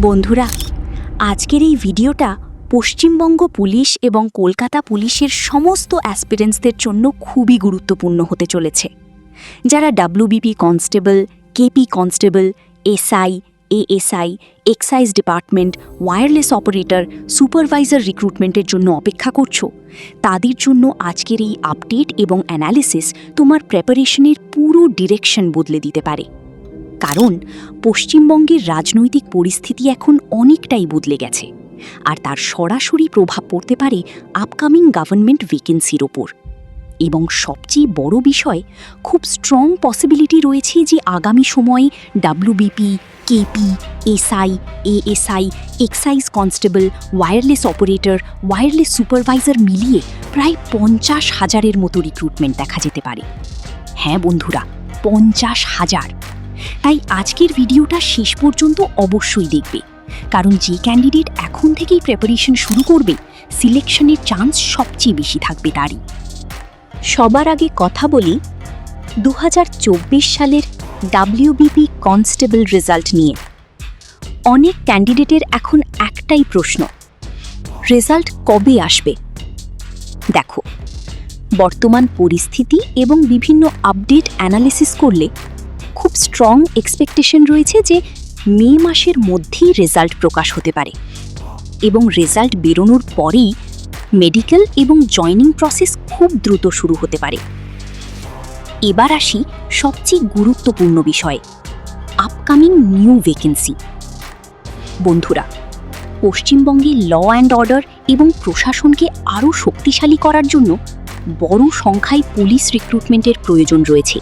বন্ধুরা, আজকের এই ভিডিওটা পশ্চিমবঙ্গ পুলিশ এবং কলকাতা পুলিশের সমস্ত অ্যাসপিরেন্টসদের জন্য খুবই গুরুত্বপূর্ণ হতে চলেছে। যারা WBP constable, KP constable, SI, ASI, excise department, wireless operator, supervisor রিক্রুটমেন্টের জন্য অপেক্ষা করছো, তাদের জন্য আজকের এই আপডেট এবং অ্যানালিসিস তোমার প্রেপারেশনের পুরো ডিরেকশন বদলে দিতে পারে। কারণ পশ্চিমবঙ্গের রাজনৈতিক পরিস্থিতি এখন অনেকটাই বদলে গেছে, আর তার সরাসরি প্রভাব পড়তে পারে আপকামিং গভর্নমেন্ট ভ্যাকেন্সির ওপর। এবং সবচেয়ে বড় বিষয়, খুব স্ট্রং পসিবিলিটি রয়েছে যে আগামী সময়ে WBP, KP, SI, ASI, excise constable, wireless operator, wireless supervisor মিলিয়ে প্রায় 50,000-এর মতো রিক্রুটমেন্ট দেখা যেতে পারে। হ্যাঁ বন্ধুরা, 50,000। তাই আজকের ভিডিওটা শেষ পর্যন্ত অবশ্যই দেখবে, কারণ যে ক্যান্ডিডেট এখন থেকেই প্রেপারেশন শুরু করবে, সিলেকশনের চান্স সবচেয়ে বেশি থাকবে তারই। সবার আগে কথা বলি 2024 সালের ডাব্লিউবিপি কনস্টেবল রেজাল্ট নিয়ে। অনেক ক্যান্ডিডেটের এখন একটাই প্রশ্ন, রেজাল্ট কবে আসবে? দেখো, বর্তমান পরিস্থিতি এবং বিভিন্ন আপডেট অ্যানালিসিস করলে খুব স্ট্রং এক্সপেকটেশন রয়েছে যে মে মাসের মধ্যেই রেজাল্ট প্রকাশ হতে পারে, এবং রেজাল্ট বেরোনোর পরেই মেডিকেল এবং জয়নিং প্রসেস খুব দ্রুত শুরু হতে পারে। এবার আসি সবচেয়ে গুরুত্বপূর্ণ বিষয়ে, আপকামিং নিউ ভ্যাকেন্সি। বন্ধুরা, পশ্চিমবঙ্গে ল অ্যান্ড অর্ডার এবং প্রশাসনকে আরও শক্তিশালী করার জন্য বড় সংখ্যায় পুলিশ রিক্রুটমেন্টের প্রয়োজন রয়েছে,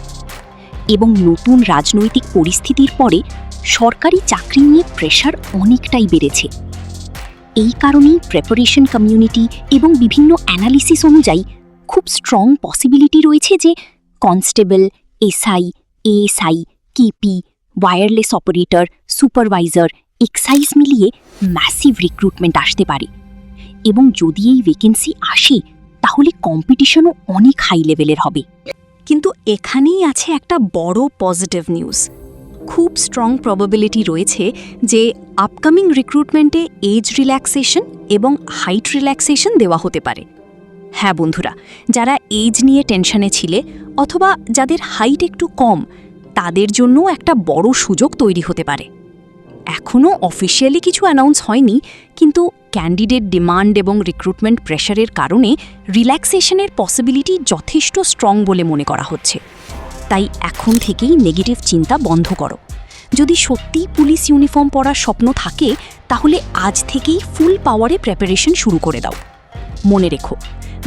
এবং নতুন রাজনৈতিক পরিস্থিতির পরে সরকারি চাকরি নিয়ে প্রেশার অনেকটাই বেড়েছে। এই কারণেই প্রেপারেশন কমিউনিটি এবং বিভিন্ন অ্যানালিসিস অনুযায়ী খুব স্ট্রং পসিবিলিটি রয়েছে যে constable, SI, ASI, KP, wireless operator, supervisor, excise মিলিয়ে ম্যাসিভ রিক্রুটমেন্ট আসতে পারে। এবং যদি এই ভ্যাকেন্সি আসে, তাহলে কম্পিটিশনও অনেক হাই লেভেলের হবে। কিন্তু এখানেই আছে একটা বড় পজিটিভ নিউজ। খুব স্ট্রং প্রবাবিলিটি রয়েছে যে আপকামিং রিক্রুটমেন্টে এজ রিল্যাক্সেশন এবং হাইট রিল্যাক্সেশন দেওয়া হতে পারে। হ্যাঁ বন্ধুরা, যারা এজ নিয়ে টেনশনে ছিলে অথবা যাদের হাইট একটু কম, তাদের জন্য একটা বড় সুযোগ তৈরি হতে পারে। এখনও অফিসিয়ালি কিছু অ্যানাউন্স হয়নি, কিন্তু ক্যান্ডিডেট ডিমান্ড এবং রিক্রুটমেন্ট প্রেশারের কারণে রিল্যাক্সেশনের পসিবিলিটি যথেষ্ট স্ট্রং বলে মনে করা হচ্ছে। তাই এখন থেকেই নেগেটিভ চিন্তা বন্ধ করো। যদি সত্যিই পুলিশ ইউনিফর্ম পরার স্বপ্ন থাকে, তাহলে আজ থেকেই ফুল পাওয়ারে প্রেপারেশন শুরু করে দাও। মনে রেখো,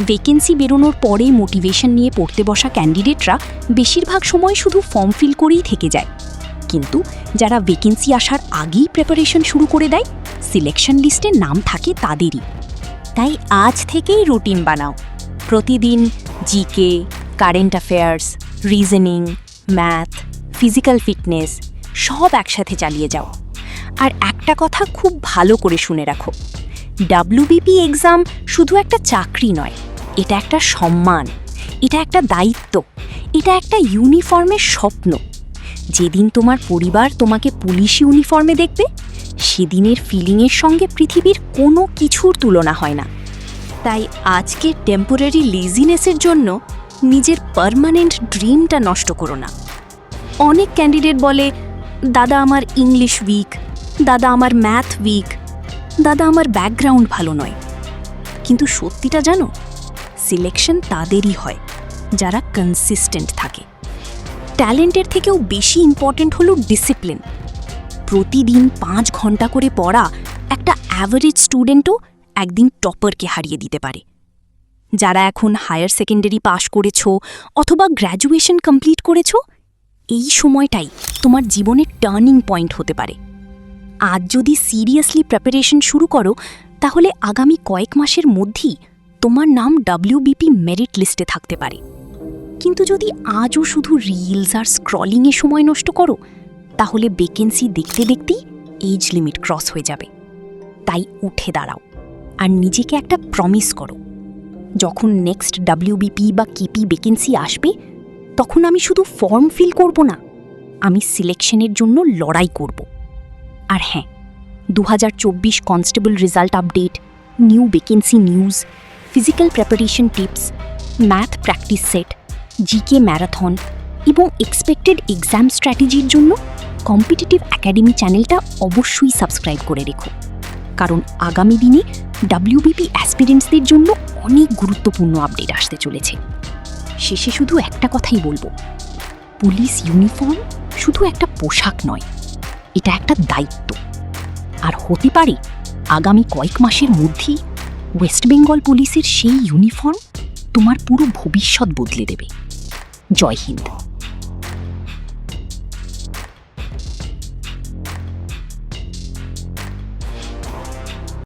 ভ্যাকেন্সি বেরোনোর পরে মোটিভেশন নিয়ে পড়তে বসা ক্যান্ডিডেটরা বেশিরভাগ সময় শুধু ফর্ম ফিল করেই থেকে যায়, কিন্তু যারা ভ্যাকেন্সি আসার আগেই প্রেপারেশন শুরু করে দেয়, সিলেকশন লিস্টে নাম থাকে তাদেরই। তাই আজ থেকেই রুটিন বানাও। প্রতিদিন GK, current affairs, reasoning, math, physical fitness সব একসাথে চালিয়ে যাও। আর একটা কথা খুব ভালো করে শুনে রাখো, ডাব্লিউবিপি এক্সাম শুধু একটা চাকরি নয়, এটা একটা সম্মান, এটা একটা দায়িত্ব, এটা একটা ইউনিফর্মের স্বপ্ন। যেদিন তোমার পরিবার তোমাকে পুলিশ ইউনিফর্মে দেখবে, সেদিনের ফিলিংয়ের সঙ্গে পৃথিবীর কোনো কিছুর তুলনা হয় না। তাই আজকে টেম্পোরারি লেজিনেসের জন্য নিজের পার্মানেন্ট ড্রিমটা নষ্ট করো না। অনেক ক্যান্ডিডেট বলে, দাদা আমার ইংলিশ উইক, দাদা আমার ম্যাথ উইক, দাদা আমার ব্যাকগ্রাউন্ড ভালো নয়। কিন্তু সত্যিটা জানো, সিলেকশন তাদেরই হয় যারা কনসিস্টেন্ট থাকে। ট্যালেন্টের থেকেও বেশি ইম্পর্ট্যান্ট হলো ডিসিপ্লিন। প্রতিদিন 5 ঘন্টা করে পড়া একটা অ্যাভারেজ স্টুডেন্টও একদিন টপারকে হারিয়ে দিতে পারে। যারা এখন হায়ার সেকেন্ডারি পাশ করেছো অথবা গ্র্যাজুয়েশন কমপ্লিট করেছো, এই সময়টাই তোমার জীবনের টার্নিং পয়েন্ট হতে পারে। আজ যদি সিরিয়াসলি প্রেপারেশন শুরু করো, তাহলে আগামী কয়েক মাসের মধ্যেই তোমার নাম ডাব্লিউবিপি মেরিট লিস্টে থাকতে পারে। কিন্তু যদি আজও শুধু রিলস আর স্ক্রলিংয়ে সময় নষ্ট করো, তাহলে ভ্যাকেন্সি দেখতে দেখতেই এজ লিমিট ক্রস হয়ে যাবে। তাই উঠে দাঁড়াও আর নিজেকে একটা প্রমিস করো, যখন নেক্সট ডাব্লিউবিপি বা কেপি ভ্যাকেন্সি আসবে, তখন আমি শুধু ফর্ম ফিল করব না, আমি সিলেকশনের জন্য লড়াই করব। আর হ্যাঁ, 2024 constable result update, new vacancy news, physical preparation tips, math practice set, GK marathon এবং এক্সপেক্টেড এক্সাম স্ট্র্যাটেজির জন্য কম্পিটিটিভ একাডেমি চ্যানেলটা অবশ্যই সাবস্ক্রাইব করে রেখো, কারণ আগামী দিনে ডাব্লিউবিপি অ্যাসপিরেন্টসদের জন্য অনেক গুরুত্বপূর্ণ আপডেট আসতে চলেছে। শেষে শুধু একটা কথাই বলবো, পুলিশ ইউনিফর্ম শুধু একটা পোশাক নয়, এটা একটা দায়িত্ব। আর হতে পারে আগামী কয়েক মাসের মধ্যেই ওয়েস্ট বেঙ্গল পুলিশের সেই ইউনিফর্ম তোমার পুরো ভবিষ্যৎ বদলে দেবে। জয় হিন্দ।